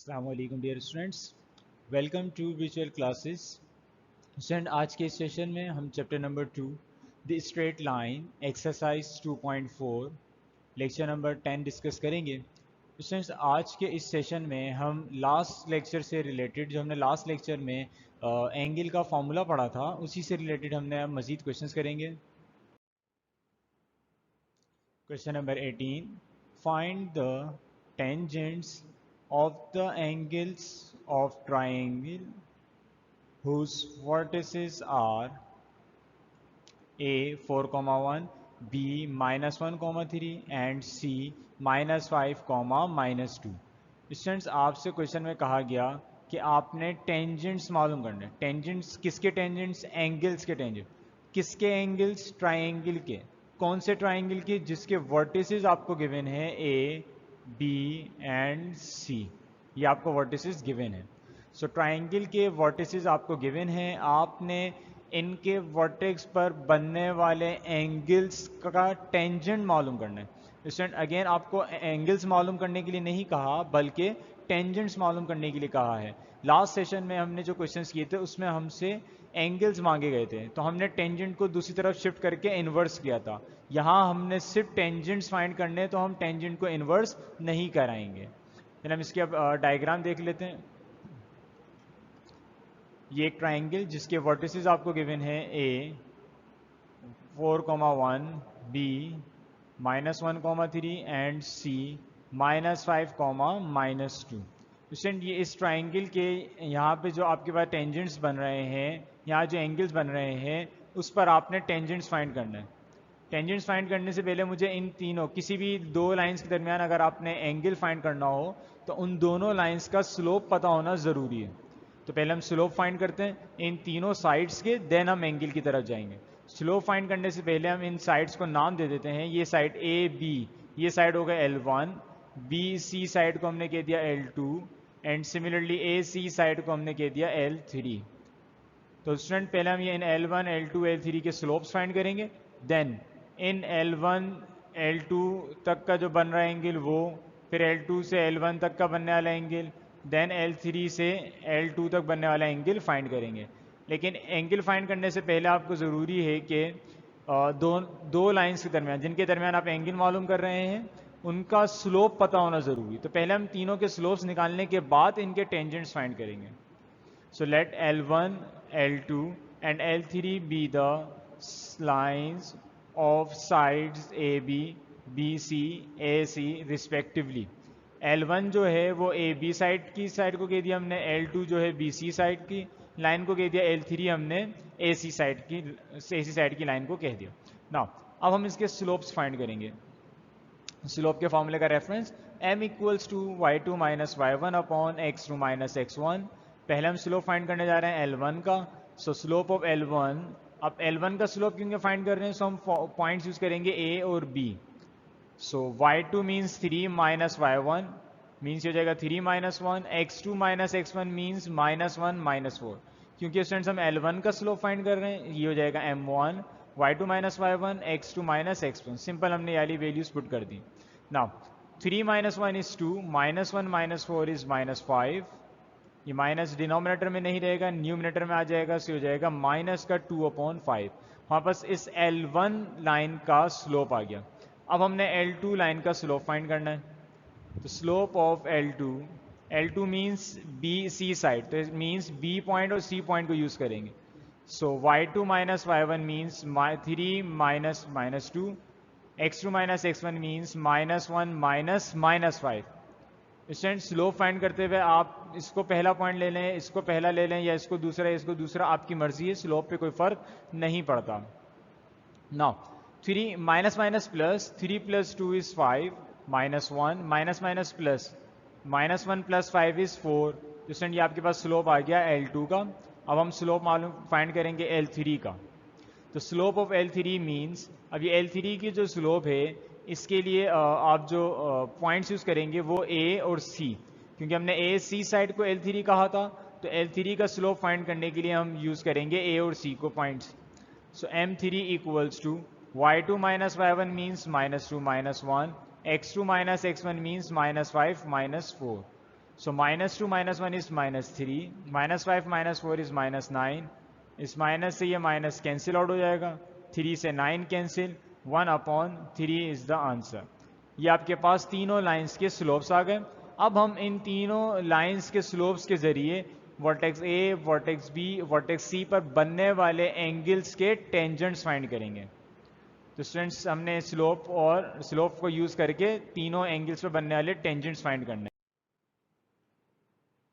अस्सलाम वालेकुम dear students, welcome to visual classes. Student, आज के सेशन में हम chapter number 2 the straight line exercise 2.4 lecture number 10 discuss करेंगे। स्टूडेंट्स, आज के इस सेशन में हम लास्ट लेक्चर से रिलेटेड, जो हमने लास्ट लेक्चर में एंगल का फॉर्मूला पढ़ा था, उसी से रिलेटेड हमने अब मज़ीद क्वेश्चंस करेंगे। Question number 18, find the tangents of the angles of triangle whose vertices are a 4,1, b -1,3 and c -5, -2। Students, आपसे क्वेश्चन में कहा गया कि आपने टेंजेंट्स मालूम करने हैं। टेंजेंट्स किसके टेंजेंट्स? एंगल्स के टेंजेंट। किसके एंगल्स? ट्राइंगल के। कौन से ट्राइंगल के? जिसके वर्टिसेस आपको गिवन है ए, बी एंड सी। ये आपको वर्टिसेस गिवन है। सो ट्राइंगल के वर्टिसेस आपको गिवन है, आपने इनके वर्टेक्स पर बनने वाले एंगल्स का टेंजेंट मालूम करना है। स्टूडेंट, अगेन आपको एंगल्स मालूम करने के लिए नहीं कहा, बल्कि टेंजेंट्स मालूम करने के लिए कहा है। लास्ट सेशन में हमने जो क्वेश्चंस किए थे उसमें हमसे एंगल्स मांगे गए थे, तो हमने टेंजेंट को दूसरी तरफ शिफ्ट करके इन्वर्स किया था। यहाँ हमने सिर्फ टेंजेंट्स फाइंड करने हैं, तो हम टेंजेंट को इन्वर्स नहीं कराएंगे। फिर हम इसके अब डायग्राम देख लेते हैं। ये एक ट्राइंगल जिसके वर्टिसेस आपको गिवन है ए 4,1, बी -1,3 एंड सी -5, -2। स्टूडेंट, ये इस ट्राइंगल के यहाँ पे जो आपके पास टेंजेंट्स बन रहे हैं, यहाँ जो एंगल्स बन रहे हैं, उस पर आपने टेंजेंट्स फाइंड करना है। टेंजेंट्स फाइंड करने से पहले मुझे इन तीनों, किसी भी दो लाइंस के दरमियान अगर आपने एंगल फाइंड करना हो तो उन दोनों लाइंस का स्लोप पता होना ज़रूरी है। तो पहले हम स्लोप फाइंड करते हैं इन तीनों साइड्स के, देन हम एंगल की तरफ जाएंगे। स्लोप फाइंड करने से पहले हम इन साइड्स को नाम दे देते हैं। ये साइड ए बी, ये साइड होगा L1, बी सी साइड को हमने कह दिया L2 and similarly A C side को हमने कह दिया L3। तो स्टूडेंट, पहले हम ये इन L1, L2, L3 के स्लोप्स फाइंड करेंगे, देन इन L1, L2 तक का जो बन रहा है एंगल वो, फिर L2 से L1 तक का बनने वाला एंगल, देन L3 से L2 तक बनने वाला एंगल फाइंड करेंगे। लेकिन एंगल फाइंड करने से पहले आपको ज़रूरी है कि दो लाइंस के दरमियान, जिनके दरमियान आप एंगल मालूम कर रहे हैं, उनका स्लोप पता होना ज़रूरी। तो पहले हम तीनों के स्लोप्स निकालने के बाद इनके टेंजेंट्स फाइंड करेंगे। So let L1, L2 and L3 be the lines of sides AB, BC, AC respectively. L1 जो है वो AB साइड की साइड को कह दिया हमने, L2 जो है BC साइड की लाइन को कह दिया, L3 हमने AC साइड की लाइन को कह दिया। नाउ अब हम इसके स्लोप्स फाइंड करेंगे। स्लोप के फॉर्मूले का reference m equals to y2 minus y1 upon x2 minus x1। पहले हम स्लोप फाइंड करने जा रहे हैं L1 का। सो स्लोप ऑफ L1, अब L1 का स्लोप क्योंकि फाइंड कर रहे हैं, सो हम पॉइंट्स यूज करेंगे A और B। सो y2 means 3 minus y1 means ये हो जाएगा 3 minus 1, x2 minus x1 means -1 -4। क्योंकि स्टूडेंट्स हम L1 का स्लोप फाइंड कर रहे हैं, ये हो जाएगा m1 y2 minus y1 x2 minus x1। Simple हमने ये वाली वैल्यूज पुट कर दी। Now 3 minus 1 is 2, -1 -4 is -5। ये माइनस डिनोमिनेटर में नहीं रहेगा, न्यूमिनेटर में आ जाएगा, सो हो जाएगा -2/5। हमारे पास इस L1 लाइन का स्लोप आ गया। अब हमने L2 लाइन का स्लोप फाइंड करना है। तो slope of L2 means B C side, तो मीन्स B पॉइंट और C पॉइंट को यूज करेंगे। So y2 minus y1 means 3 minus -2, x2 minus x1 means -1 -5। Student, slope find करते हुए आप इसको पहला पॉइंट ले लें, इसको पहला ले लें, या इसको दूसरा, आपकी मर्जी है, स्लोप पे कोई फर्क नहीं पड़ता। Now 3 minus minus plus, 3 plus 2 is 5, -1 minus minus plus, -1 plus 5 is 4। Student, ये आपके पास स्लोप आ गया L2 का। अब हम स्लोप मालूम फाइंड करेंगे L3 का। तो स्लोप ऑफ L3 मीन्स, अब ये L3 की जो स्लोप है, इसके लिए आप जो पॉइंट्स यूज करेंगे वो A और C, क्योंकि हमने A C साइड को L3 कहा था, तो L3 का स्लोप फाइंड करने के लिए हम यूज करेंगे A और C को points. So M3 equals to y2 minus y1 means -2 -1, x2 minus x1 means -5 -4। So -2 - 1 is -3, -5 - 4 is -9, इस माइनस से ये माइनस कैंसिल आउट हो जाएगा, 3 से 9 कैंसिल, 1/3 इज द आंसर। ये आपके पास तीनों लाइंस के स्लोप्स आ गए। अब हम इन तीनों लाइंस के स्लोप्स के जरिए vertex A, vertex B, vertex C पर बनने वाले एंगल्स के टेंजेंट्स फाइंड करेंगे। तो स्टूडेंट्स हमने स्लोप को यूज करके तीनों एंगल्स पर बनने वाले टेंजेंट्स फाइंड करने हैं।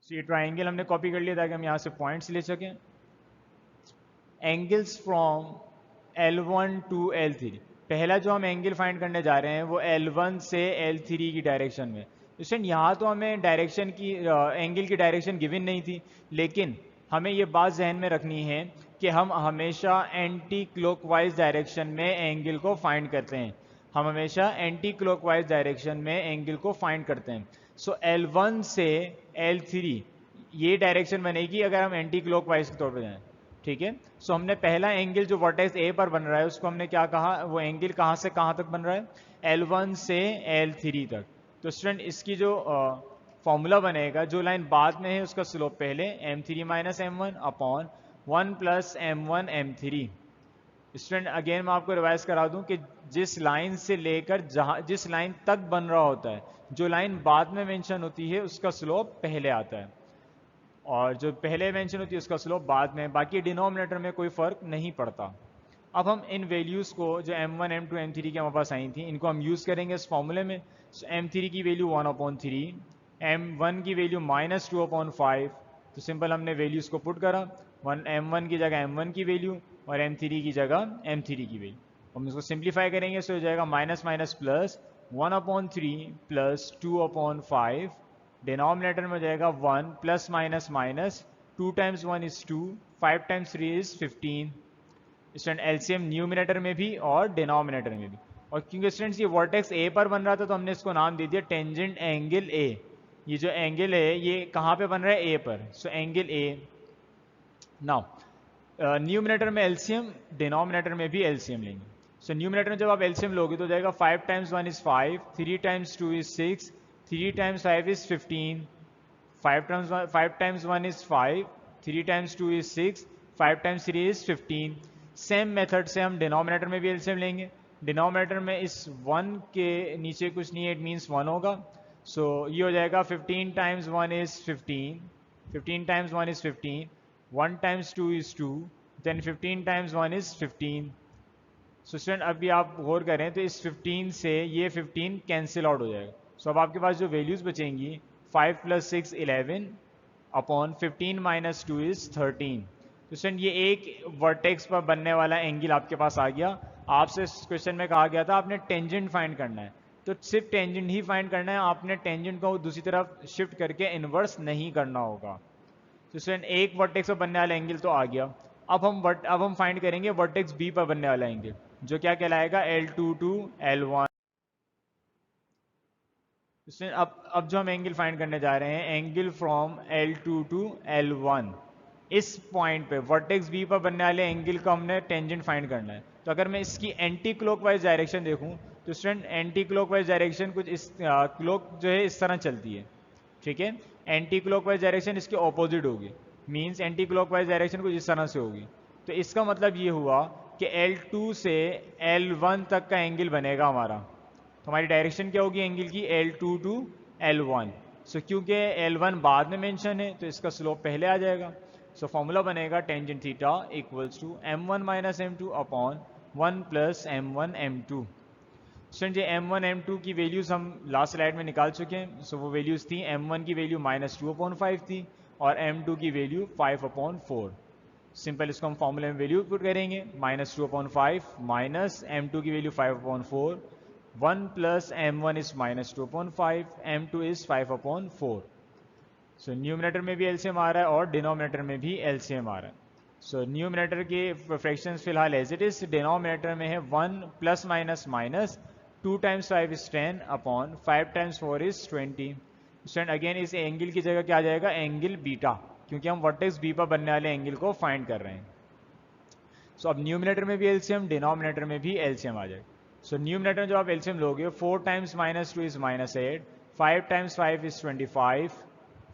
तो ये ट्राइंगल हमने कॉपी कर लिया ताकि हम यहाँ से पॉइंट्स ले सकें। Angles from L1 to L3, पहला जो हम एंगल फाइंड करने जा रहे हैं वो L1 से L3 की डायरेक्शन में। स्टूडेंट यहाँ तो हमें डायरेक्शन की एंगल की डायरेक्शन गिवन नहीं थी, लेकिन हमें ये बात जहन में रखनी है कि हम हमेशा एंटी क्लॉकवाइज डायरेक्शन में एंगल को फाइंड करते हैं। हम हमेशा एंटी क्लॉकवाइज डायरेक्शन में एंगल को फाइंड करते हैं। सो L1 से L3 ये डायरेक्शन बनेगी अगर हम एंटी क्लॉकवाइज के तौर पर जाएं। ठीक है, सो हमने पहला एंगल जो वर्टेक्स ए पर बन रहा है उसको हमने क्या कहा, वो एंगल कहाँ से कहाँ तक बन रहा है, L1 से L3 तक। तो स्टूडेंट इसकी जो फॉर्मूला बनेगा, जो लाइन बाद में है उसका स्लोप पहले m3 - m1 upon 1 + m1 m3। Student again मैं आपको रिवाइज करा दूं कि जिस लाइन से लेकर जिस लाइन तक बन रहा होता है, जो लाइन बाद में मेंशन होती है उसका स्लोप पहले आता है, और जो पहले मेंशन होती है उसका स्लोप बाद में। बाकी डिनोमिनेटर में कोई फर्क नहीं पड़ता। अब हम इन वैल्यूज़ को जो m1 m2 m3 की हमारे पास आई थी, इनको हम यूज़ करेंगे इस फॉर्मूले में। m3 की वैल्यू 1/3, m1 की वैल्यू -2/5। तो सिंपल हमने वैल्यूज़ को पुट करा, m1 की जगह m1 की वैल्यू और m3 की जगह m3 की वैल्यू। हम इसको सिंप्लीफाई करेंगे तो हो जाएगा minus minus plus 1/3 plus 2/5, denominator में हो जाएगा 1 plus minus minus 2 times 1 is 2, 5 times 3 is 15। Student LCM numerator में भी और डिनोमिनेटर में भी। और क्योंकि स्टूडेंट्स ये वर्टेक्स ए पर बन रहा था तो हमने इसको नाम दे दिया टेंजेंट एंगल ए। ये जो एंगल है ये कहाँ पे बन रहा है, ए पर, so angle A. Now numerator में एलसीएम, डिनोमिनेटर में भी एलसीएम लेंगे। सो न्यूमिनेटर में जब आप एलसीएम लोगे तो जाएगा 5 times 1 is 5, 3 times 2 is 6, 3 times 5 is 15, 5 times 1 is 5, 3 times 2 is 6, 5 times 3 is 15। Same method से हम डिनोमिनेटर में भी एलसीएम लेंगे। डिनोमिनेटर में इस 1 के नीचे कुछ नहीं है, इट मीन्स 1 होगा। सो ये हो जाएगा 15 times 1 is 15, 15 times 1 is 15, 1 times 2 is 2, then 15 times 1 is 15। So student अभी आप गौर करें तो इस 15 से ये 15 कैंसिल आउट हो जाएगा। सो अब आपके पास जो वैल्यूज़ बचेंगी 5 + 6 11 अपॉन 15 - 2 इज 13। तो स्टूडेंट ये एक वर्टेक्स पर बनने वाला एंगल आपके पास आ गया। आपसे इस क्वेश्चन में कहा गया था आपने टेंजेंट फाइंड करना है, तो सिर्फ टेंजेंट ही फाइंड करना है, आपने टेंजेंट को दूसरी तरफ शिफ्ट करके इन्वर्स नहीं करना होगा। तो स्टूडेंट एक वर्टेक्स पर बनने वाला एंगल तो आ गया। अब हम फाइंड करेंगे वर्टेक्स बी पर बनने वाला एंगल, जो क्या कहलाएगा L2 टू L1। अब जो हम एंगल फाइंड करने जा रहे हैं, angle from L2 to L1, इस पॉइंट पे वर्टेक्स बी पर बनने वाले एंगल को हमने टेंजेंट फाइंड करना है। तो अगर मैं इसकी एंटी क्लॉकवाइज डायरेक्शन देखूं तो स्टूडेंट एंटी क्लॉकवाइज डायरेक्शन कुछ इस क्लॉक जो है इस तरह चलती है। ठीक है, एंटी क्लॉकवाइज डायरेक्शन इसके ऑपोजिट होगी, मींस एंटी क्लॉकवाइज डायरेक्शन कुछ इस तरह से होगी। तो इसका मतलब ये हुआ कि L2 से L1 तक का एंगल बनेगा हमारा। तो हमारी डायरेक्शन क्या होगी एंगल की, L2 टू L1। सो क्योंकि L1 बाद में मेंशन है तो इसका स्लोप पहले आ जाएगा। सो फॉर्मूला बनेगा tangent theta equals to m1 - m2 upon 1 + m1 m2। Student ये m1 m2 की वैल्यूज हम लास्ट स्लाइड में निकाल चुके हैं। सो वो वैल्यूज थी, m1 की वैल्यू -2/5 थी और m2 की वैल्यू 5/4। सिंपल इसको हम फॉर्मूले में वैल्यू पुट करेंगे, -2/5 माइनस m2 की value 5/4, 1 + m1 is -2/5, m2 is 5/4। So numerator में भी एलसीएम आ रहा है और डिनोमिनेटर में भी एलसीएम आ रहा है। सो न्यूमिनेटर के फ्रैक्शंस फिलहाल एज इट इज, डिनोमिनेटर में है 1 plus minus minus 2 times 5 is 10 upon 5 times 4 is 20। Student again इस एंगल की जगह क्या आ जाएगा, एंगल बीटा, क्योंकि हम वर्टेक्स बी पर बनने वाले एंगल को फाइंड कर रहे हैं। सो अब न्यूमिनेटर में भी एलसीएम, डिनोमिनेटर में भी एलसीएम आ जाएगा। सो न्यूमिनेटर में जब आप एलसीएम लोगे 4 times -2 is -8, 5 times 5 is 25,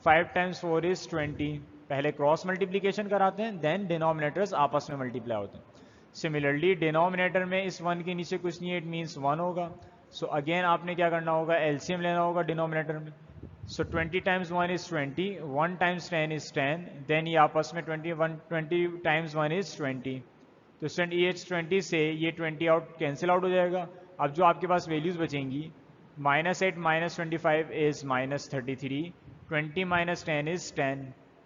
5 times 4 is 20। पहले क्रॉस मल्टीप्लीकेशन कराते हैं, देन डिनोमिनेटर्स आपस में मल्टीप्लाई होते हैं। सिमिलरली डिनोमिनेटर में इस 1 के नीचे कुछ नहीं है, इट मीन्स 1 होगा। सो अगेन आपने क्या करना होगा, एलसीएम लेना होगा डिनोमिनेटर में। So 20 times 1 is 20, 1 times 10 is 10, then ये आपस में 20 टाइम्स 1 इज 20। तो स्टूडेंट ये 20 से ये 20 आउट कैंसिल आउट हो जाएगा। अब जो आपके पास वैल्यूज बचेंगी, -8 - 25 इज -33, 20 - 10 इज 10,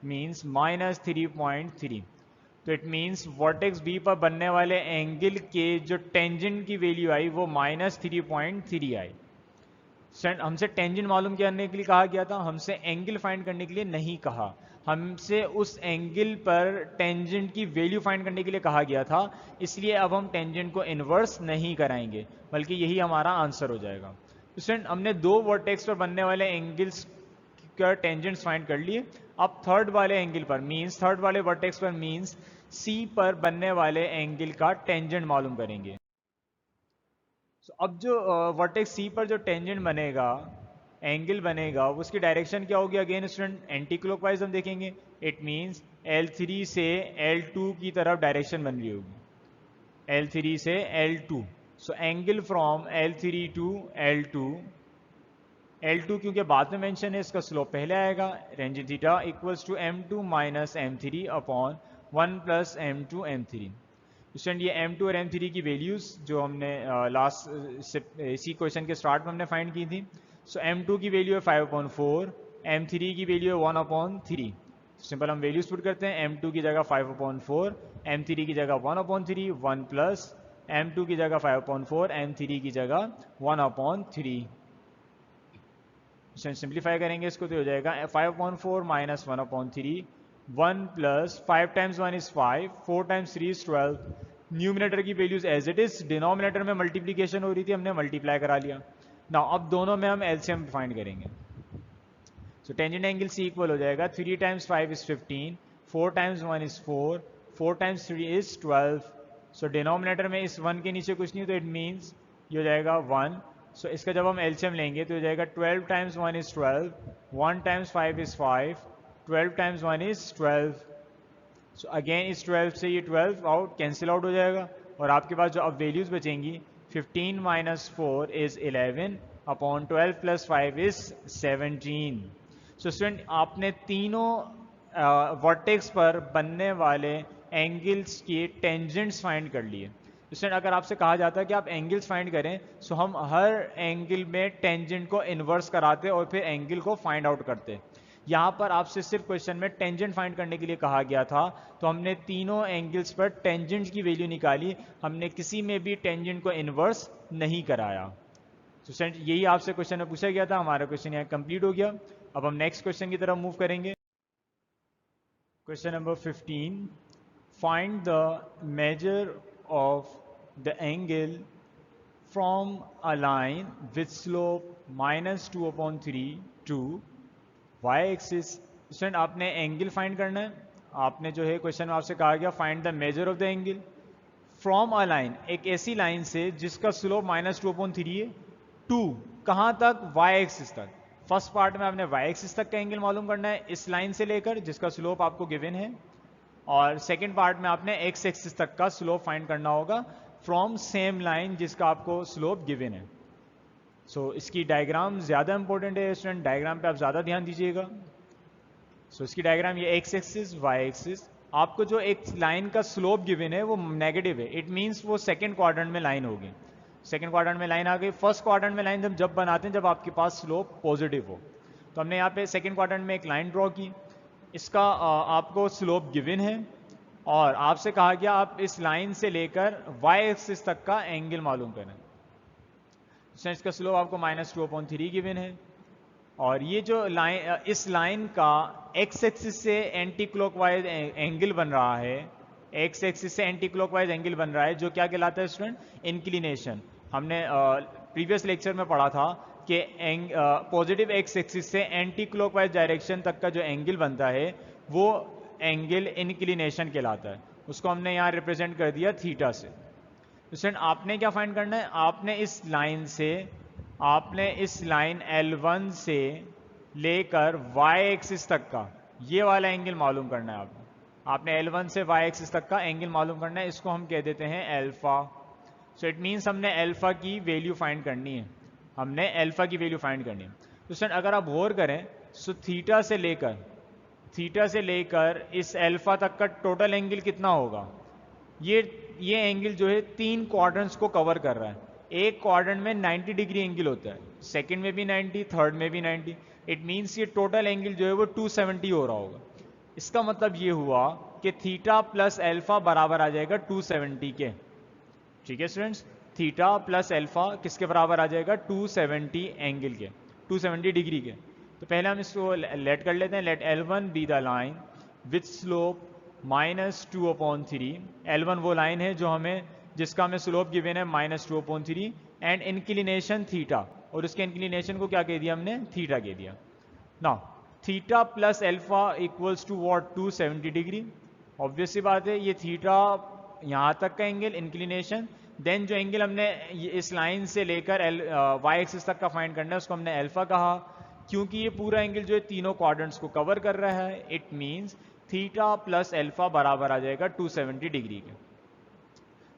मीन्स -3.3। तो इट मीन्स वर्टेक्स बी पर बनने वाले एंगल के जो टेंजेंट की वैल्यू आई वो -3.3 आई। हमसे टेंजेंट मालूम करने के लिए कहा गया था, हमसे एंगल फाइंड करने के लिए नहीं कहा। हमसे उस एंगल पर टेंजेंट की वैल्यू फाइंड करने के लिए कहा गया था, इसलिए अब हम टेंजेंट को इन्वर्स नहीं कराएंगे, बल्कि यही हमारा आंसर हो जाएगा। तो स्टूडेंट हमने दो वर्टेक्स पर बनने वाले एंगल्स का टेंजेंट्स फाइंड कर लिए। अब थर्ड वाले एंगल पर मींस थर्ड वाले वर्टेक्स पर मींस सी पर बनने वाले एंगल का टेंजेंट मालूम करेंगे। अब जो वर्टेक्स सी पर जो टेंजेंट बनेगा, एंगल बनेगा, उसकी डायरेक्शन क्या होगी? अगेन स्टूडेंट एंटी क्लॉकवाइज हम देखेंगे। इट मींस L3 से L2 की तरफ डायरेक्शन बन रही होगी, L3 से L2। So angle from L3 to L2, L2 क्योंकि बाद में मेंशन है, इसका स्लोप पहले आएगा। Range theta equals to M2 minus M3 upon 1 plus M2 M3। Student ये M2 और M3 की वैल्यूज जो हमने लास्ट इसी क्वेश्चन के स्टार्ट में हमने फाइंड की थी। सो M2 की वैल्यू है 5/4, M3 की वैल्यू है 1/3। सिंपल हम वैल्यूज पुट करते हैं। M2 की जगह 5/4, M3 की जगह 1/3, 1 प्लस M2 की जगह 5/4, M3 की जगह 1/3। सिंप्लीफाई करेंगे इसको तो हो जाएगा 5/4 minus 1/3, 1 plus 5 times 1 is 5, 4 times 3 is 12। Numerator की values as it is, denominator में मल्टीप्लीकेशन हो रही थी, हमने मल्टीप्लाई करा लिया ना। अब दोनों में हम एलसीएम फाइंड करेंगे। So tangent angle C equal हो जाएगा 3 times 5 is 15, 4 times 1 is 4, 4 times 3 is 12। So denominator में इस 1 के नीचे कुछ नहीं, तो इट मीन्स ये हो जाएगा 1। सो इसका जब हम एलसीएम लेंगे तो हो जाएगा 12 times 1 is 12, 1 times 5 is 5, 12 times 1 is 12। So again इस 12 से ये 12 आउट कैंसिल आउट हो जाएगा, और आपके पास जो अब वैल्यूज बचेंगी 15 minus 4 is 11 upon 12 plus 5 is 17। So student आपने तीनों वर्टेक्स पर बनने वाले एंगल्स के टेंजेंट्स फाइंड कर लिए। स्टूडेंट अगर आपसे कहा जाता है कि आप एंगल्स फाइंड करें, सो हम हर एंगल में टेंजेंट को इन्वर्स कराते और फिर एंगल को फाइंड आउट करते। यहाँ पर आपसे सिर्फ क्वेश्चन में टेंजेंट फाइंड करने के लिए कहा गया था, तो हमने तीनों एंगल्स पर टेंजेंट की वैल्यू निकाली, हमने किसी में भी टेंजेंट को इन्वर्स नहीं कराया। तो स्टूडेंट यही आपसे क्वेश्चन में पूछा गया था, हमारा क्वेश्चन यहाँ कंप्लीट हो गया। अब हम नेक्स्ट क्वेश्चन की तरफ मूव करेंगे। Question number 15, find the measure of the angle from a line with slope -2/3 to y-axis। Student आपने एंगल फाइंड करना है। आपने जो है क्वेश्चन में आपसे कहा गया find the measure of the angle from a line, एक ऐसी लाइन से जिसका स्लोप -2/3 है, टू कहाँ तक? y-axis तक। फर्स्ट पार्ट में आपने y-axis तक का एंगल मालूम करना है इस लाइन से लेकर जिसका स्लोप आपको गिवन है, और सेकेंड पार्ट में आपने x एक्सिस तक का स्लोप फाइंड करना होगा फ्रॉम सेम लाइन जिसका आपको स्लोप गिवन है। सो इसकी डायग्राम ज़्यादा इंपॉर्टेंट है स्टूडेंट, डायग्राम पे आप ज़्यादा ध्यान दीजिएगा। सो इसकी डायग्राम ये x एक्सिस, y एक्सिस, आपको जो एक लाइन का स्लोप गिवन है वो नेगेटिव है, इट मीन्स वो सेकेंड क्वाड्रेंट में लाइन होगी। सेकेंड क्वाड्रेंट में लाइन आ गई। फर्स्ट क्वाड्रेंट में लाइन जब बनाते हैं जब आपके पास स्लोप पॉजिटिव हो, तो हमने यहाँ पे सेकेंड क्वाड्रेंट में एक लाइन ड्रॉ की, इसका आपको स्लोप गिवन है, और आपसे कहा गया आप इस लाइन से लेकर y एक्सिस तक का एंगल मालूम करें। इसका स्लोप आपको -2/3 गिवन है, और ये जो लाइन, इस लाइन का x एक्सिस से एंटी क्लॉकवाइज एंगल बन रहा है, x एक्सिस से एंटी क्लॉकवाइज एंगल बन रहा है, जो क्या कहलाता है स्टूडेंट? इंक्लिनेशन। हमने प्रीवियस लेक्चर में पढ़ा था कि पॉजिटिव x एक्सिस से एंटी क्लॉकवाइज डायरेक्शन तक का जो एंगल बनता है वो एंगल इंक्लिनेशन कहलाता है। उसको हमने यहाँ रिप्रेजेंट कर दिया थीटा से। स्टूडेंट आपने क्या फाइंड करना है? आपने इस लाइन से, आपने इस लाइन L1 से लेकर वाई एक्सिस तक का ये वाला एंगल मालूम करना है आपने L1 से वाई एक्सिस तक का एंगल मालूम करना है, इसको हम कह देते हैं अल्फा। सो इट मीन्स हमने अल्फा की वैल्यू फाइंड करनी है, हमने अल्फा की वैल्यू फाइंड करनी है। तो स्टूडेंट अगर आप गौर करें, सो थीटा से लेकर इस अल्फा तक का टोटल एंगल कितना होगा? ये एंगल जो है 3 क्वाड्रेंट्स को कवर कर रहा है। एक क्वाड्रेंट में 90 डिग्री एंगल होता है, सेकंड में भी 90, थर्ड में भी 90। इट मीन्स ये टोटल एंगल जो है वो 270 हो रहा होगा। इसका मतलब ये हुआ कि थीटा प्लस अल्फा बराबर आ जाएगा 270 के। ठीक है स्टूडेंट्स, थीटा प्लस अल्फा किसके बराबर आ जाएगा? 270 एंगल के, 270 डिग्री के। तो पहले हम इसको लेट कर लेते हैं। Let L1 be the line with slope -2/3। L1 वो लाइन है जो जिसका हमें स्लोप गिवन है -2/3 एंड इंक्लिनेशन थीटा, और उसके इंक्लिनेशन को क्या कह दिया हमने? थीटा कह दिया। ना theta plus alpha equals to what? 270 degree. Obvious सी बात है, ये थीटा यहाँ तक का एंगल इंक्लिनेशन, देन जो एंगल हमने इस लाइन से लेकर वाई एक्सिस तक का फाइंड करना है उसको हमने अल्फा कहा, क्योंकि ये पूरा एंगल जो है तीनों क्वाड्रेंट्स को कवर कर रहा है। It means theta plus alpha बराबर आ जाएगा 270 डिग्री के।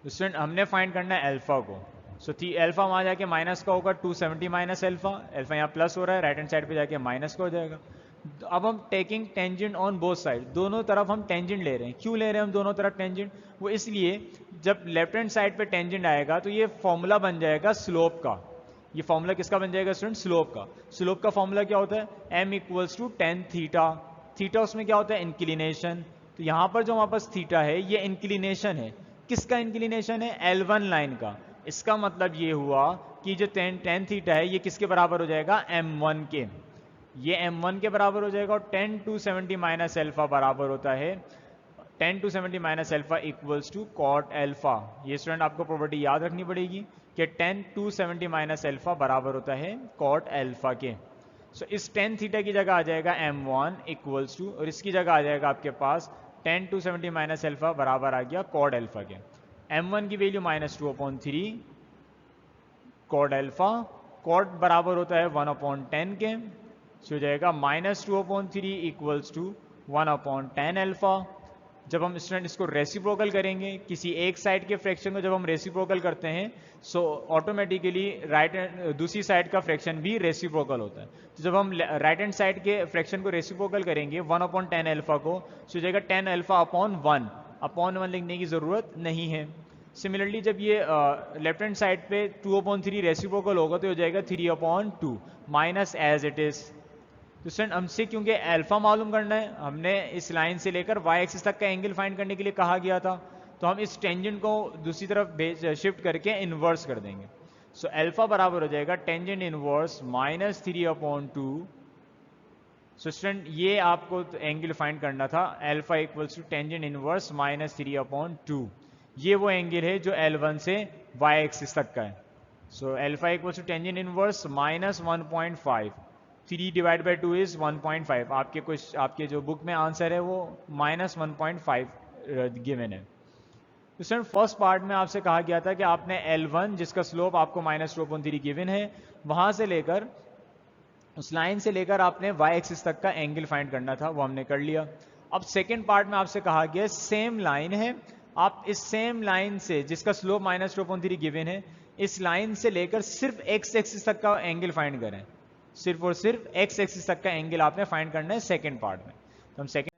तो स्टूडेंट हमने फाइंड करना है अल्फा को। सो अल्फा वहाँ जाके माइनस का होगा, 270 माइनस अल्फा, अल्फा यहाँ प्लस हो रहा है, राइट हैंड साइड पे जाके माइनस का हो जाएगा। तो अब हम taking tangent on both side, दोनों तरफ हम टेंजेंट ले रहे हैं। क्यों ले रहे हैं हम दोनों तरफ टेंजेंट? वो इसलिए जब लेफ्ट हैंड साइड पे टेंजेंट आएगा तो ये फॉर्मूला बन जाएगा स्लोप का। ये फॉर्मूला किसका बन जाएगा स्टूडेंट? स्लोप का। स्लोप का फॉर्मूला क्या होता है? m equals to tan theta. Theta उसमें क्या होता है? इंक्लिनेशन। तो यहाँ पर जो हमारे पास थीटा है ये इंक्लिनेशन है। किसका इंक्लिनेशन है? L1 लाइन का। इसका मतलब ये हुआ कि जो टेन थीटा है ये किसके बराबर हो जाएगा? m1 के। ये m1 के बराबर हो जाएगा, और 10 to 70 माइनस अल्फा बराबर होता है 10 to 70 minus alpha equals to cot alpha. ये स्टूडेंट आपको प्रॉपर्टी याद रखनी पड़ेगी कि 10 to 70 माइनस अल्फा बराबर होता है कॉट अल्फा के। सो इस 10 थीटा की जगह आ जाएगा m1 इक्वल्स टू, और इसकी जगह आ जाएगा आपके पास 10 to 70 माइनस अल्फा बराबर आ गया कॉट अल्फा के। m1 की वैल्यू -2/3 कॉट अल्फा, कॉट बराबर होता है 1/10 के। हो जाएगा -2/3 इक्वल्स टू 1/10 अल्फा। जब हम स्टूडेंट इसको रेसिप्रोकल करेंगे, किसी एक साइड के फ्रैक्शन को जब हम रेसिप्रोकल करते हैं सो ऑटोमेटिकली दूसरी साइड का फ्रैक्शन भी रेसिप्रोकल होता है। तो जब हम राइट हैंड साइड के फ्रैक्शन को रेसिप्रोकल करेंगे 1/10 अल्फा को, सो हो जाएगा 10 अल्फा अपॉन 1 लिखने की ज़रूरत नहीं है। सिमिलरली जब ये लेफ्ट हैंड साइड पे 2/3 रेसिप्रोकल होगा तो हो जाएगा 3/2 माइनस एज इट इज़। तो स्टूडेंट हमसे क्योंकि अल्फा मालूम करना है, हमने इस लाइन से लेकर वाई एक्सिस तक का एंगल फाइंड करने के लिए कहा गया था, तो हम इस टेंजेंट को दूसरी तरफ शिफ्ट करके इन्वर्स कर देंगे। सो अल्फा बराबर हो जाएगा टेंजेंट इनवर्स -3/2। सो स्टूडेंट ये आपको एंगल फाइंड करना था, alpha equals to tangent inverse -3/2। ये वो एंगल है जो L1 से वाई एक्सिस तक का है। So alpha equals to tangent inverse -1.5, 3 divide by 2 is 1.5। आपके जो बुक में आंसर है वो -1.5 गिवन है। तो सर फर्स्ट पार्ट में आपसे कहा गया था कि आपने L1 जिसका स्लोप आपको -2/3 गिवन है, वहां से लेकर उस लाइन से लेकर आपने वाई एक्सिस तक का एंगल फाइंड करना था, वो हमने कर लिया। अब सेकेंड पार्ट में आपसे कहा गया सेम लाइन है, आप इस सेम लाइन से जिसका स्लोप -2/3 गिवन है, इस लाइन से लेकर सिर्फ एक्स एक्सिस तक का एंगल फाइंड करें। सिर्फ और सिर्फ एक्स एक्सिस तक का एंगल आपने फाइंड करना है सेकंड पार्ट में। तो हम सेकंड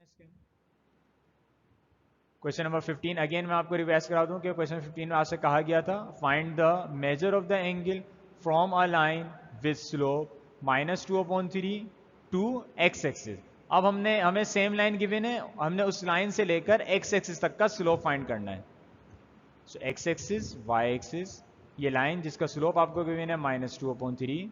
क्वेश्चन नंबर 15 अगेन मैं आपको रिवाइज करा दूं कि क्वेश्चन 15 में आपसे कहा गया था find the measure of the angle from a line with slope -2/3 to x axis. अब हमें सेम लाइन गिवन है, हमने उस लाइन से लेकर एक्स एक्सिस तक का स्लोप फाइंड करना है। सो एक्स एक्सिस, वाई एक्सिस, ये लाइन जिसका स्लोप आपको गिवन है -2/3,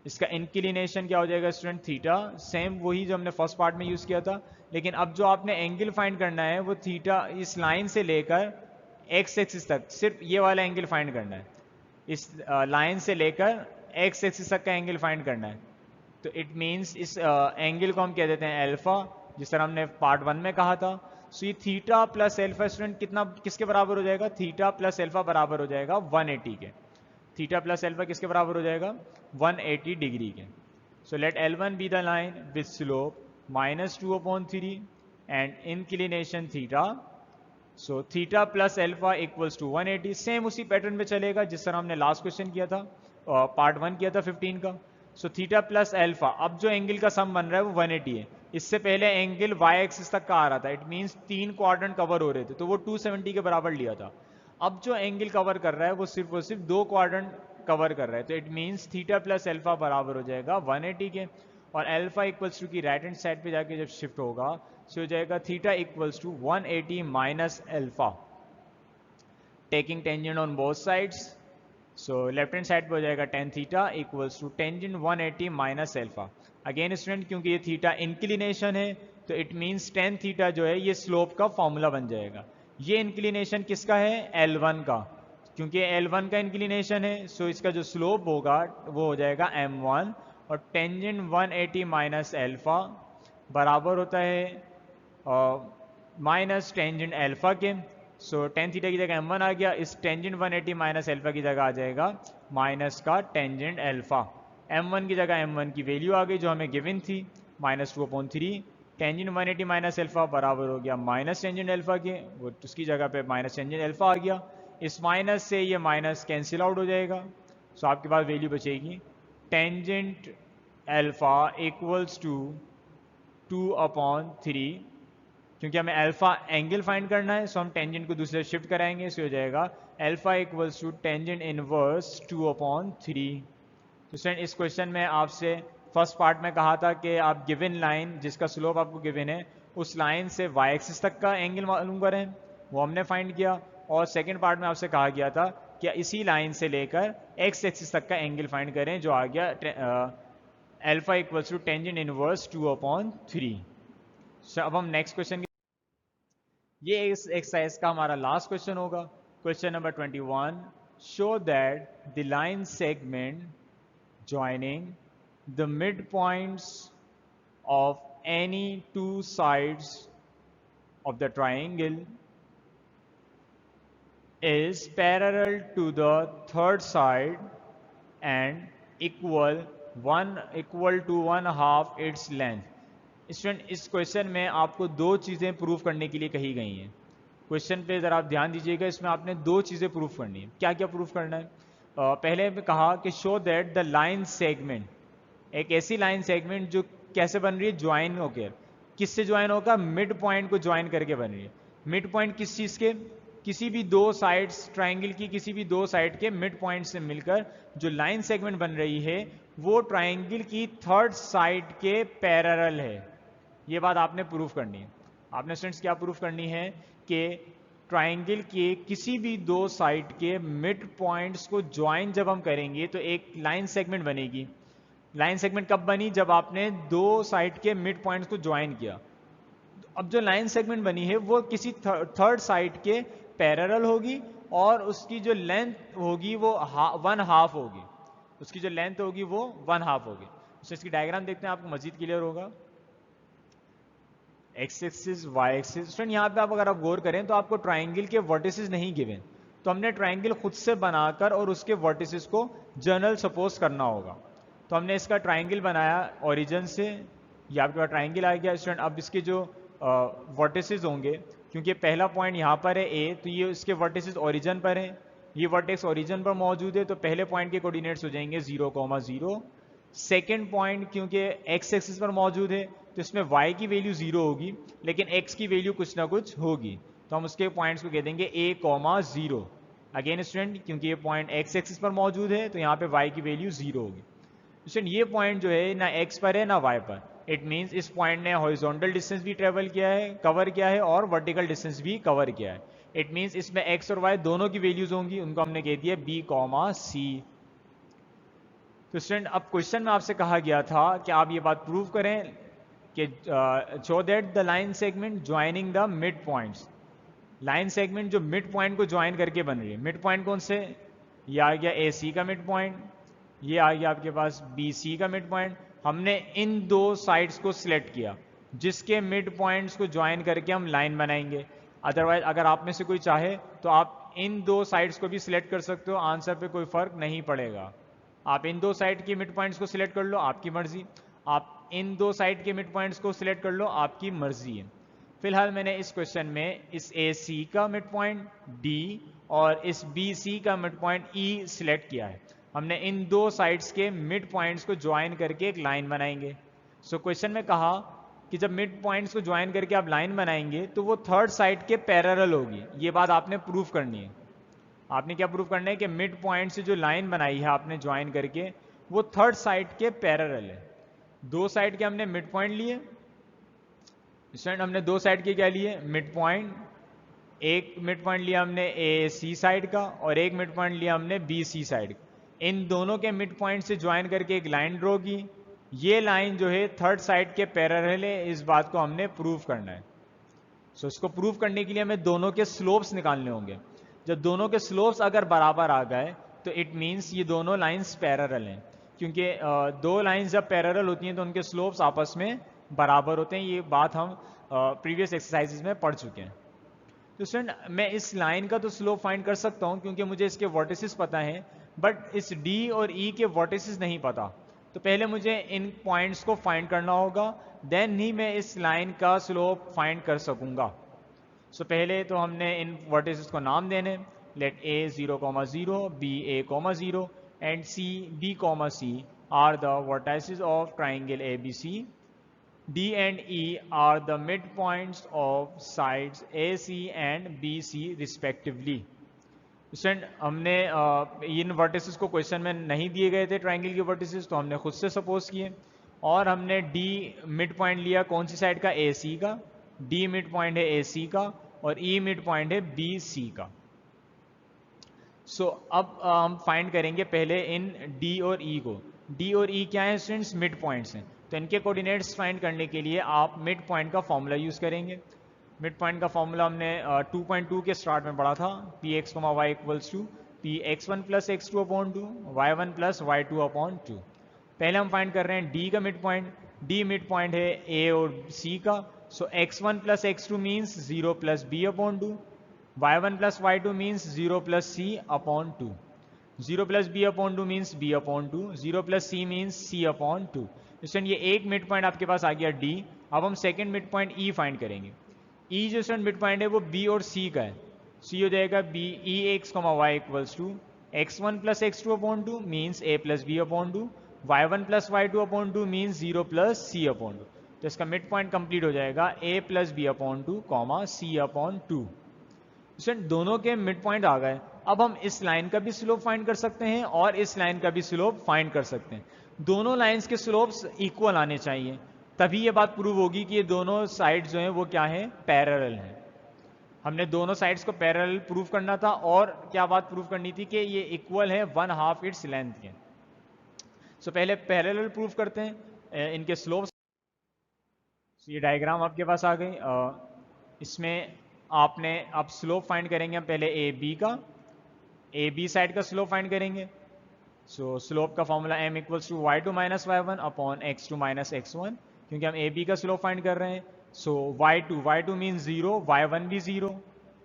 इसका इंक्लिनेशन क्या हो जाएगा स्टूडेंट? थीटा। सेम वही जो हमने फर्स्ट पार्ट में यूज किया था, लेकिन अब जो आपने एंगल फाइंड करना है वो थीटा इस लाइन से लेकर एक्स एक्सिस तक, सिर्फ ये वाला एंगल फाइंड करना है। इस लाइन से लेकर एक्स एक्सिस तक का एंगल फाइंड करना है। तो इट मीन्स इस एंगल को हम कह देते हैं अल्फा, जिस तरह हमने पार्ट 1 में कहा था। सो ये थीटा प्लस अल्फा स्टूडेंट किसके बराबर हो जाएगा? थीटा प्लस अल्फा बराबर हो जाएगा 180 के। थीटा प्लस अल्फा किसके बराबर हो जाएगा? 180 डिग्री के। So let L1 be the line with slope -2/3 and inclination theta. So theta plus alpha equals to 180. Same उसी पैटर्न पे चलेगा जिस तरह हमने लास्ट क्वेश्चन किया था, पार्ट 1 किया था 15 का. सो थीटा प्लस एल्फा, अब जो एंगल का सम बन रहा है वो 180 है. इससे पहले एंगल वाई एक्सिस तक का आ रहा था, इट मीन्स 3 क्वाड्रेंट कवर हो रहे थे, तो वो 270 के बराबर लिया था. अब जो एंगल कवर कर रहा है वो सिर्फ 2 क्वाड्रेंट कवर कर रहा है, तो it means theta plus alpha बराबर हो जाएगा 180 के. और एल्फा इक्वल्स टू की राइट हैंड साइड पे जाके जब शिफ्ट होगा सो हो जाएगा theta equals to 180 minus alpha, taking tangent on both sides. So left hand side पे हो जाएगा tan theta equals to tangent 180 minus alpha. Again student क्योंकि ये थीटा इंक्लिनेशन है तो इट मीन्स टेन थीटा जो है ये स्लोप का फॉर्मूला बन जाएगा. ये इंक्लिनेशन किसका है? L1 का. क्योंकि L1 का इंक्लिनेशन है सो इसका जो स्लोप होगा वो हो जाएगा M1 और टेंजेंट 180 माइनस एल्फा बराबर होता है माइनस टेंजेंट एल्फा के. सो टेन थीटा की जगह M1 आ गया, इस टेंजेंट 180 माइनस एल्फा की जगह आ जाएगा माइनस का टेंजेंट एल्फा. M1 की जगह M1 की वैल्यू आ गई जो हमें गिवन थी -2/3. टेंजेंट 180 माइनस एल्फा बराबर हो गया माइनस टेंजेंट एल्फा के, वो उसकी जगह पे माइनस टेंजेंट एल्फा आ गया. इस माइनस से ये माइनस कैंसिल आउट हो जाएगा. सो आपके पास वैल्यू बचेगी टेंजेंट एल्फा इक्वल्स टू 2/3. क्योंकि हमें अल्फा एंगल फाइंड करना है सो हम टेंजेंट को दूसरे शिफ्ट कराएंगे, सो हो जाएगा alpha equals to tangent inverse 2/3. तो स्टूडेंट इस क्वेश्चन में आपसे फर्स्ट पार्ट में कहा था कि आप गिवन लाइन जिसका स्लोप आपको गिवन है उस लाइन से वाई एक्सिस तक का एंगल मालूम करें, वो हमने फाइंड किया. और सेकेंड पार्ट में आपसे कहा गया था कि इसी लाइन से लेकर एक्स एक्सिस तक का एंगल फाइंड करें जो आ गया alpha equals to tangent inverse 2/3. अब हम नेक्स्ट क्वेश्चन, ये इस एक्सरसाइज का हमारा लास्ट क्वेश्चन होगा. Question number 21. Show that the line segment joining the midpoints of any two sides of the triangle is parallel to the third side and equal to 1/2 its length. Student इस question में आपको दो चीज़ें prove करने के लिए कही गई हैं. क्वेश्चन पे ज़रा आप ध्यान दीजिएगा, इसमें आपने दो चीज़ें प्रूव करनी है. क्या क्या प्रूव करना है? पहले में कहा कि show that the line segment, एक ऐसी लाइन सेगमेंट जो कैसे बन रही है? ज्वाइन होकर. किससे ज्वाइन होगा? मिड पॉइंट को ज्वाइन करके बन रही है. मिड पॉइंट किस चीज़ के? किसी भी दो साइड्स ट्राइंगल की किसी भी दो साइड के मिड पॉइंट से मिलकर जो लाइन सेगमेंट बन रही है वो ट्राइंगल की थर्ड साइड के पैरेलल है. ये बात आपने प्रूफ करनी है. आपने स्टूडेंट्स क्या प्रूफ करनी है कि ट्राइंगल के किसी भी दो साइड के मिड पॉइंट्स को ज्वाइन जब हम करेंगे तो एक लाइन सेगमेंट बनेगी. लाइन सेगमेंट कब बनी? जब आपने दो साइड के मिड पॉइंट्स को ज्वाइन किया. अब जो लाइन सेगमेंट बनी है वो किसी थर्ड साइड के पैरेलल होगी और उसकी जो लेंथ होगी वो 1/2 होगी. उसकी जो लेंथ होगी वो 1/2 होगी. तो इसकी डायग्राम देखते हैं, आपको मजीद क्लियर होगा. X axis y axis. Student यहाँ पे आप अगर आप गौर करें तो आपको ट्राइंगल के वर्टिसेस नहीं गिवन, तो हमने ट्राइंगल खुद से बनाकर और उसके वर्टिसेस को जर्नल सपोज करना होगा. तो हमने इसका ट्राइंगल बनाया ओरिजिन से, ये आपके पास ट्राइंगल आ गया. स्टूडेंट अब इसके जो वर्टिसेस होंगे, क्योंकि पहला पॉइंट यहाँ पर है ए, तो ये इसके वर्टिसेस ओरिजिन पर हैं. ये वर्टेक्स ओरिजिन पर मौजूद है तो पहले पॉइंट के कोऑर्डिनेट्स हो जाएंगे 0,0. सेकेंड पॉइंट क्योंकि एक्स एक्सिस पर मौजूद है तो इसमें y की वैल्यू 0 होगी लेकिन x की वैल्यू कुछ ना कुछ होगी, तो हम उसके पॉइंट्स को कह देंगे a,0. अगेन स्टूडेंट क्योंकि ये पॉइंट x एक्सिस पर मौजूद है तो यहाँ पे y की वैल्यू 0 होगी. स्टूडेंट ये पॉइंट जो है ना x पर है ना y पर, इट मीन्स इस पॉइंट ने हॉरिजॉन्टल डिस्टेंस भी ट्रेवल किया है, कवर किया है, और वर्टिकल डिस्टेंस भी कवर किया है. इट मीन्स इसमें x और y दोनों की वैल्यूज होंगी, उनको हमने कह दिया b,c. तो स्टूडेंट अब क्वेश्चन में आपसे कहा गया था कि आप ये बात प्रूव करें कि show that the line segment joining the mid points. Line segment जो मिड पॉइंट को ज्वाइन करके बन रही है. मिड पॉइंट कौन से? ये आ गया AC का मिड पॉइंट, ये आ गया आपके पास BC का मिड पॉइंट. हमने इन दो साइड्स को सिलेक्ट किया जिसके मिड पॉइंट्स को ज्वाइन करके हम लाइन बनाएंगे. अदरवाइज अगर आप में से कोई चाहे तो आप इन दो साइड्स को भी सिलेक्ट कर सकते हो, आंसर पे कोई फर्क नहीं पड़ेगा. आप इन दो साइड के मिड पॉइंट्स को सिलेक्ट कर लो, आपकी मर्जी। आप इन दो साइड के मिड पॉइंट्स को सिलेक्ट कर लो, आपकी मर्जी है। फिलहाल मैंने इस क्वेश्चन में इस ए सी का मिड पॉइंट डी और इस बी सी का मिड पॉइंट ई सिलेक्ट किया है। हमने इन दो साइड्स के मिड पॉइंट्स को ज्वाइन करके एक लाइन बनाएंगे। सो क्वेश्चन में कहा कि जब मिड पॉइंट्स को ज्वाइन करके आप लाइन बनाएंगे तो वो थर्ड साइड के पैरेलल होगी। ये बात आपने प्रूव करनी है। आपने क्या प्रूव करना है कि मिड पॉइंट से जो लाइन बनाई है आपने ज्वाइन करके, वो थर्ड साइड के पैरेलल है। दो साइड के हमने मिड पॉइंट लिए, स्टूडेंट हमने दो साइड के क्या लिए, मिड पॉइंट। एक मिड पॉइंट लिया हमने ए सी साइड का और एक मिड पॉइंट लिया हमने बी सी साइड का। इन दोनों के मिड पॉइंट से ज्वाइन करके एक लाइन ड्रॉ की। ये लाइन जो है थर्ड साइड के पैरेलल है, इस बात को हमने प्रूव करना है। सो इसको प्रूव करने के लिए हमें दोनों के स्लोप्स निकालने होंगे। जब दोनों के स्लोप्स अगर बराबर आ गए तो इट मीन्स ये दोनों लाइंस पैरेलल हैं, क्योंकि दो लाइंस जब पैरेलल होती हैं तो उनके स्लोप्स आपस में बराबर होते हैं। ये बात हम प्रीवियस एक्सरसाइजेज में पढ़ चुके हैं। तो स्टूडेंट मैं इस लाइन का तो स्लोप फाइंड कर सकता हूँ क्योंकि मुझे इसके वर्टिसेस पता है, बट इस डी और ई के वर्टिसेस नहीं पता। तो पहले मुझे इन पॉइंट्स को फाइंड करना होगा, देन ही मैं इस लाइन का स्लोप फाइंड कर सकूंगा। सो पहले तो हमने इन वर्टिसेस को नाम देने, let A 0,0, B a,0 and C b,c are the vertices of triangle ABC. D and E are the midpoints of sides AC and BC respectively. Student हमने इन वर्टिसेस को क्वेश्चन में नहीं दिए गए थे ट्राइंगल के वर्टिसेस, तो हमने खुद से सपोज किए और हमने D मिड पॉइंट लिया कौन सी साइड का, AC का। D मिड पॉइंट है AC का और E मिड पॉइंट है BC का। सो अब हम फाइंड करेंगे पहले इन D और E को। D और E क्या है स्टूडेंट्स, मिड पॉइंट्स हैं। तो इनके कोऑर्डिनेट्स फाइंड करने के लिए आप मिड पॉइंट का फॉर्मूला यूज करेंगे। मिड पॉइंट का फॉर्मूला हमने 2.2 के स्टार्ट में पढ़ा था, px, y equals to px1 plus x2 upon 2 y1 plus y2 upon 2। पहले हम फाइंड कर रहे हैं d का mid point. d mid point है a और c का। So x1 plus x2 means 0 plus b upon 2, y1 plus y2 means 0 plus c upon 2, 0 plus B upon 2 means b upon 2, 0 plus C means c upon 2। Student ये एक mid point आपके पास आ गया D। अब हम second mid point E find करेंगे। E जो student mid point है वो B और C का है। C हो जाएगा B E x, y equals to x1 plus x2 upon 2 means a plus b upon 2, y1 plus y2 upon 2 means 0 plus c upon 2। तो इसका मिड पॉइंट कंप्लीट हो जाएगा a plus b upon 2, c upon 2। Student दोनों के mid point आ गए। अब हम इस लाइन का भी स्लोप फाइंड कर सकते हैं और इस लाइन का भी स्लोप फाइंड कर सकते हैं। दोनों लाइंस के स्लोप्स इक्वल आने चाहिए, तभी ये बात प्रूव होगी कि ये दोनों साइड्स जो हैं वो क्या हैं, पैरेलल हैं। हमने दोनों साइड्स को पैरेलल प्रूव करना था और क्या बात प्रूव करनी थी कि ये इक्वल है 1/2 इट्स लेंथ के। सो पहले पैरेलल प्रूव करते हैं इनके स्लोप्स। ये डायग्राम आपके पास आ गई। इसमें आपने अब स्लोप फाइंड करेंगे हम पहले ए बी का, ए बी साइड का स्लोप फाइंड करेंगे। सो स्लोप का formula m equals to y2 minus y1 upon x2 minus x1, क्योंकि हम ए बी का स्लोप फाइंड कर रहे हैं। सो y2 मीन्स 0, y1 भी 0,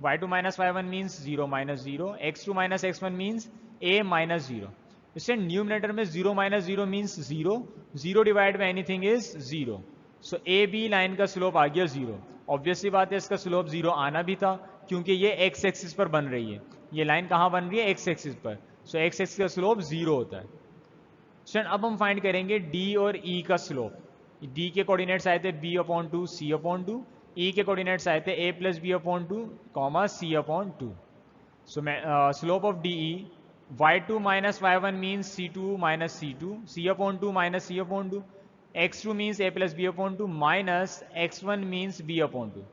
y2 minus y1 means 0 minus 0, x2 minus x1 means a minus 0। इससे numerator में 0 minus 0 means 0, 0 divide by anything is 0। So A B line का स्लोप आ गया 0। ऑब्वियसली बात है इसका स्लोप 0 आना भी था क्योंकि ये x एक्सिस पर बन रही है। ये लाइन कहाँ बन रही है, x एक्सिस पर। सो x एक्सिस का स्लोप 0 होता है। स्टूडेंट अब हम फाइंड करेंगे D और E का स्लोप। D के कोऑर्डिनेट्स आए थे b upon 2, c upon 2। E के कोऑर्डिनेट्स आए थे a plus b upon 2, c upon 2। सो मैं slope of DE y2 minus y1 means c2 minus c2, c upon 2 minus c upon 2, x2 means a plus b upon 2 minus x1 means b upon 2।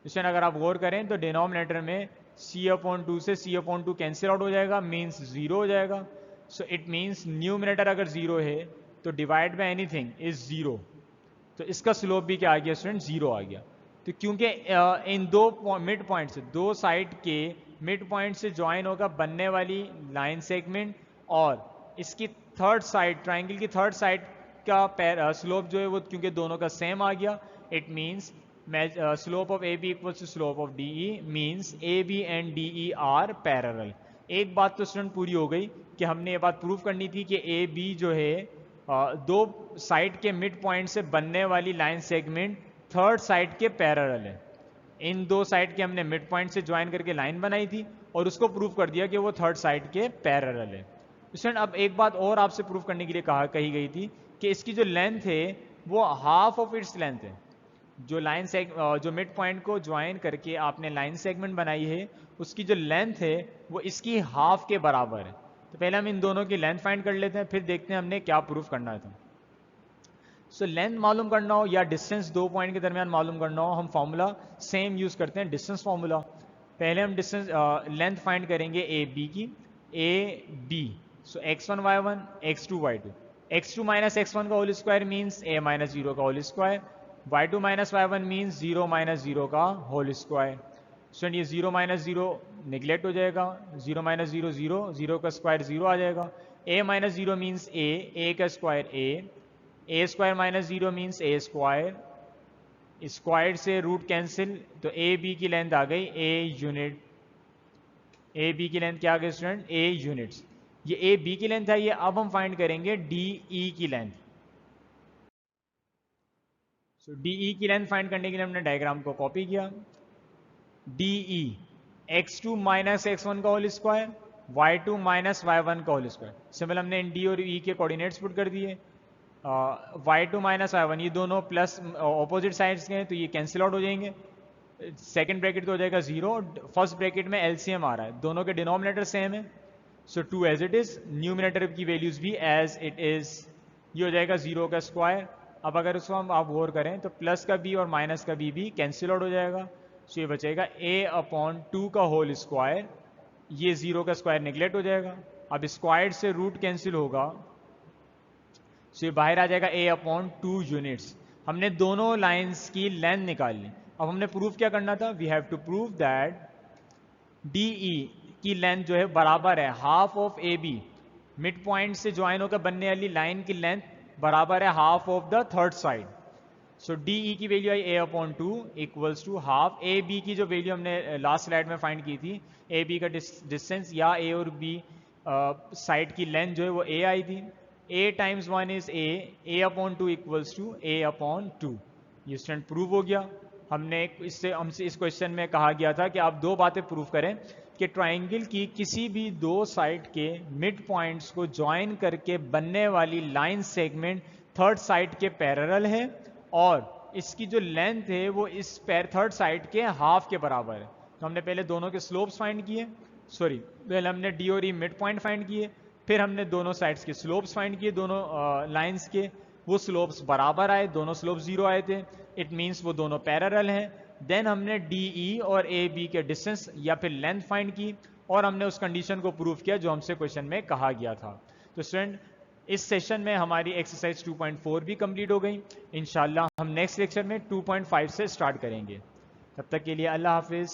Student अगर आप गौर करें तो denominator में c upon 2 से c upon 2 cancel out हो जाएगा, means 0 हो जाएगा। सो इट मीन्स न्यूमिनेटर अगर 0 है तो डिवाइड बाय एनीथिंग इज 0। तो इसका स्लोप भी क्या आ गया स्टूडेंट, 0 आ गया। तो क्योंकि इन दो मिड पॉइंट से, दो साइड के मिड पॉइंट से ज्वाइन होगा बनने वाली लाइन सेगमेंट और इसकी थर्ड साइड, ट्राइंगल की थर्ड साइड का स्लोप जो है वो क्योंकि दोनों का सेम आ गया, it means slope of A B equals to slope of D E, means A B and D E are parallel. एक बात तो स्टूडेंट पूरी हो गई कि हमने ये बात प्रूव करनी थी कि ए बी जो है दो साइड के मिड पॉइंट से बनने वाली लाइन सेगमेंट थर्ड साइड के पैरेलल है। इन दो साइड के हमने मिड पॉइंट से ज्वाइन करके लाइन बनाई थी और उसको प्रूव कर दिया कि वो थर्ड साइड के पैरेलल है। स्टूडेंट अब एक बात और आपसे प्रूव करने के लिए कही गई थी कि इसकी जो लेंथ है वो हाफ ऑफ इट्स लेंथ है। जो मिड पॉइंट को ज्वाइन करके आपने लाइन सेगमेंट बनाई है उसकी जो लेंथ है वो इसकी हाफ के बराबर है। तो पहले हम इन दोनों की लेंथ फाइंड कर लेते हैं, फिर देखते हैं हमने क्या प्रूफ करना था। सो लेंथ मालूम करना हो या डिस्टेंस दो पॉइंट के दरमियान मालूम करना हो, हम फॉर्मूला सेम यूज करते हैं, डिस्टेंस फॉर्मूला। पहले हम डिस्टेंस लेंथ फाइंड करेंगे ए बी की, A B. So x1 y1 x2 y2, x2 minus x1 का whole square means a minus 0 का whole square, y2 minus y1 means 0 minus 0 का whole square. Student ये 0 minus 0 neglect हो जाएगा, 0 minus 0 0, 0 का square 0 आ जाएगा। a माइनस 0 मीन्स a का square a square minus 0 means a square, square से root cancel, तो ए बी की लेंथ आ गई a यूनिट। ए बी की लेंथ क्या आ गई स्टूडेंट? a units. ये ए बी की लेंथ है, ये अब हम फाइंड करेंगे डी ई की लेंथ। सो डी ई की लेंथ फाइंड करने के लिए हमने डायग्राम को कॉपी किया। D E x2 minus x1 का whole square, y2 minus y1 का होल स्क्वायर। सिंपल हमने इन डी और ई के कोऑर्डिनेट्स पुट कर दिए। y2 माइनस y1 ये दोनों प्लस ऑपोजिट साइड्स के हैं तो ये कैंसिल आउट हो जाएंगे। सेकंड ब्रैकेट तो हो जाएगा 0, फर्स्ट ब्रैकेट में एलसीएम आ रहा है, दोनों के डिनोमिनेटर सेम है। सो 2 एज इट इज, न्यूमिनेटर की वैल्यूज भी एज इट इज, ये हो जाएगा 0 का स्क्वायर। अब अगर उसको हम आप गौर करें तो प्लस का बी और माइनस का बी भी कैंसिल आउट हो जाएगा। सो ये बचेगा a/2 का होल स्क्वायर, ये 0 का स्क्वायर निगलेक्ट हो जाएगा। अब स्क्वायर से रूट कैंसिल होगा, सो ये बाहर आ जाएगा a/2 यूनिट्स। हमने दोनों लाइंस की लेंथ निकाल ली। अब हमने प्रूफ क्या करना था? We have to prove that DE की लेंथ जो है बराबर है half of A B. Mid point से ज्वाइन होकर बनने वाली लाइन की लेंथ बराबर है half of the third side. So DE की वैल्यू आई a/2 equals to half. A B की जो वैल्यू हमने लास्ट स्लाइड में फाइंड की थी, ए बी का डिस्टेंस या ए और बी साइड की लेंथ जो है वो a आई थी। a times 1 is a/2 equals to a/2। ये स्टूडेंट प्रूव हो गया। हमसे इस क्वेश्चन में कहा गया था कि आप दो बातें प्रूव करें कि ट्राइंगल की किसी भी दो साइड के मिड पॉइंट्स को ज्वाइन करके बनने वाली लाइन सेगमेंट थर्ड साइड के पैरेलल है और इसकी जो लेंथ है वो इस थर्ड साइड के हाफ के बराबर है। तो हमने पहले दोनों के स्लोप्स फाइंड किए, पहले हमने डी और ई मिड पॉइंट फाइंड किए, फिर हमने दोनों साइड्स के स्लोप्स फाइंड किए, दोनों लाइंस के वो स्लोप्स बराबर आए, दोनों स्लोप 0 आए थे, इट मीन्स वो दोनों पैरेलल हैं। देन हमने डी ई और ए बी के डिस्टेंस या फिर लेंथ फाइंड की और हमने उस कंडीशन को प्रूव किया जो हमसे क्वेश्चन में कहा गया था। तो स्टूडेंट इस सेशन में हमारी एक्सरसाइज 2.4 भी कंप्लीट हो गई। इंशाल्लाह हम नेक्स्ट लेक्चर में 2.5 से स्टार्ट करेंगे। तब तक के लिए अल्लाह हाफिज़।